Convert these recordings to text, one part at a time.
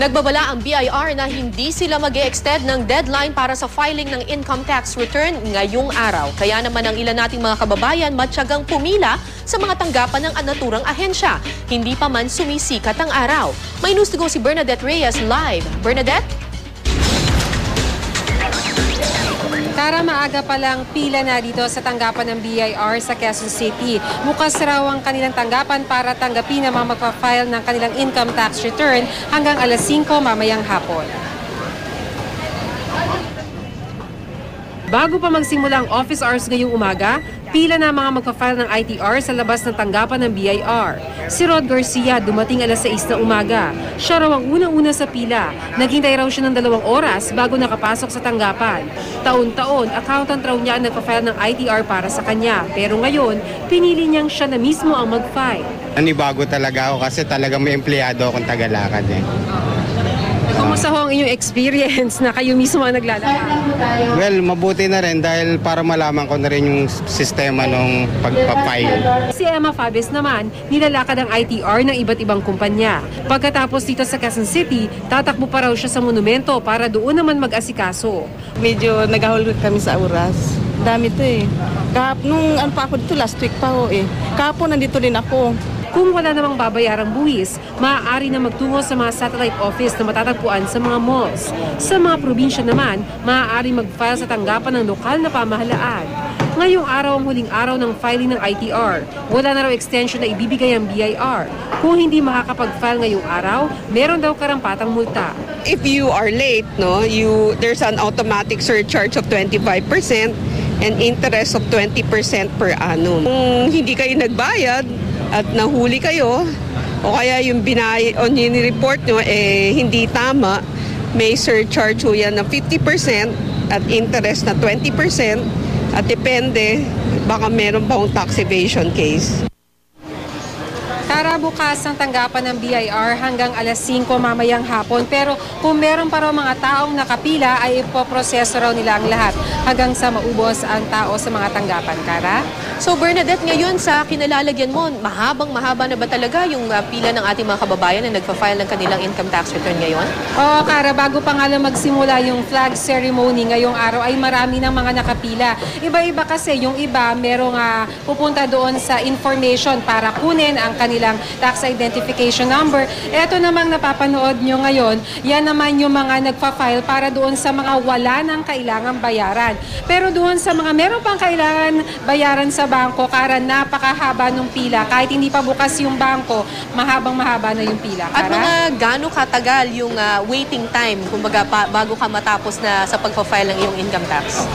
Nagbabala ang BIR na hindi sila mag-e-extend ng deadline para sa filing ng income tax return ngayong araw. Kaya naman ang ilan nating mga kababayan matyagang pumila sa mga tanggapan ng naturang ahensya. Hindi pa man sumisikat ang araw. May news to go si Bernadette Reyes live. Bernadette? Tara, maaga pa lang pila na dito sa tanggapan ng BIR sa Quezon City. Bukas raw ang kanilang tanggapan para tanggapin ang mga magpa-file ng kanilang income tax return hanggang alas 5 mamayang hapon. Bago pa magsimula ang office hours ngayong umaga, pila na mga magpa-file ng ITR sa labas ng tanggapan ng BIR. Si Rod Garcia dumating alas 6 na umaga. Siya raw ang unang-una sa pila. Naghintay raw siya ng 2 oras bago nakapasok sa tanggapan. Taon-taon, accountant raw niya ang nagpa-file ng ITR para sa kanya. Pero ngayon, pinili niyang siya na mismo ang mag-file. Nanibago talaga ako kasi talagang may empleyado akong tagalakad eh. Kumusta ho ang inyong experience na kayo mismo ang naglalakad? Well, mabuti na rin dahil para malaman ko na rin yung sistema ng pagpapile. Si Emma Fabes naman, nilalakad ang ITR ng iba't ibang kumpanya. Pagkatapos dito sa Quezon City, tatakbo pa raw siya sa monumento para doon naman mag-asikaso. Medyo nagahulog kami sa oras. Dami to eh. Nung pa ako dito, last week pa ako eh. Kahapon nandito din ako. Kung wala namang babayarang buwis, maaari na magtungo sa mga satellite office na matatagpuan sa mga malls. Sa mga probinsya naman, maaari mag-file sa tanggapan ng lokal na pamahalaan. Ngayong araw ang huling araw ng filing ng ITR. Wala na raw extension na ibibigay ang BIR. Kung hindi makakapag-file ngayong araw, meron daw karampatang multa. If you are late, there's an automatic surcharge of 25% and interest of 20% per annum. Kung hindi kayo nagbayad, at nahuli kayo o kaya yung report nyo hindi tama, may surcharge ho yan ng 50% at interest na 20% at depende, baka meron pa akong tax evasion case. Tara, bukas ang tanggapan ng BIR hanggang alas 5 mamayang hapon. Pero kung meron pa raw mga taong nakapila, ay ipoproseso raw nila ang lahat hanggang sa maubos ang tao sa mga tanggapan. Kara? So Bernadette, ngayon sa kinalalagyan mo, mahaba na ba talaga yung pila ng ating mga kababayan na nagpa-file ng kanilang income tax return ngayon? Oo, Kara, bago pa nga lang magsimula yung flag ceremony ngayong araw ay marami ng mga nakapila. Iba-iba kasi, yung iba merong pupunta doon sa information para kunin ang kanilang tax identification number. Ito namang napapanood nyo ngayon, yan naman yung mga nagpa-file para doon sa mga wala ng kailangang bayaran. Pero doon sa mga meron pang kailangan bayaran sa bangko, Kara, napakahaba ng pila. Kahit hindi pa bukas yung bangko, mahaba na yung pila. Kara? At mga gaano katagal yung waiting time kumbaga bago ka matapos na sa pagpa-file ng iyong income tax?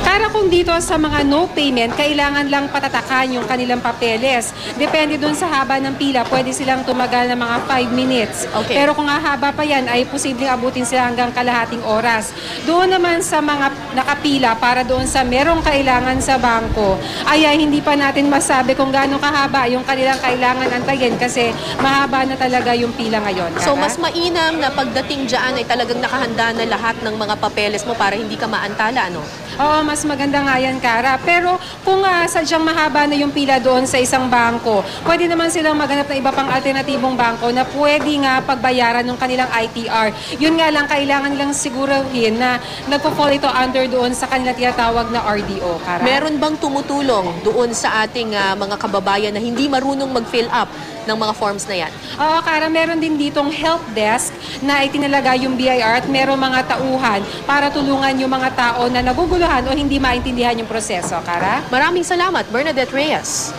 Kara, kung dito sa mga no payment, kailangan lang patatakan yung kanilang papeles. Depende dun sa haba ng pila, pwede silang tumagal ng mga 5 minutes. Okay. Pero kung haba pa yan, ay posibleng abutin sila hanggang kalahating oras. Doon naman sa mga nakapila para doon sa merong kailangan sa bangko, ay hindi pa natin masabi kung gaano kahaba yung kanilang kailangan antayin kasi mahaba na talaga yung pila ngayon. Kara? So mas mainam na pagdating dyan ay talagang nakahanda na lahat ng mga papeles mo para hindi ka maantala, ano? Oo, mas maganda nga yan, Kara. Pero kung sadyang mahaba na yung pila doon sa isang bangko, pwede naman silang maghanap ng iba pang alternatibong bangko na pwede nga pagbayaran ng kanilang ITR. Yun nga lang, kailangan nilang sigurahin na nagpo-fall ito under doon sa kanilang tinatawag na RDO, Kara. Meron bang tumutulong doon sa ating mga kababayan na hindi marunong mag-fill up ng mga forms na yan? Oo, Kara, meron din ditong help desk na itinalaga yung BIR at meron mga tauhan para tulungan yung mga tao na naguguluhan o hindi maintindihan yung proseso, Kara. Maraming salamat, Bernadette Reyes.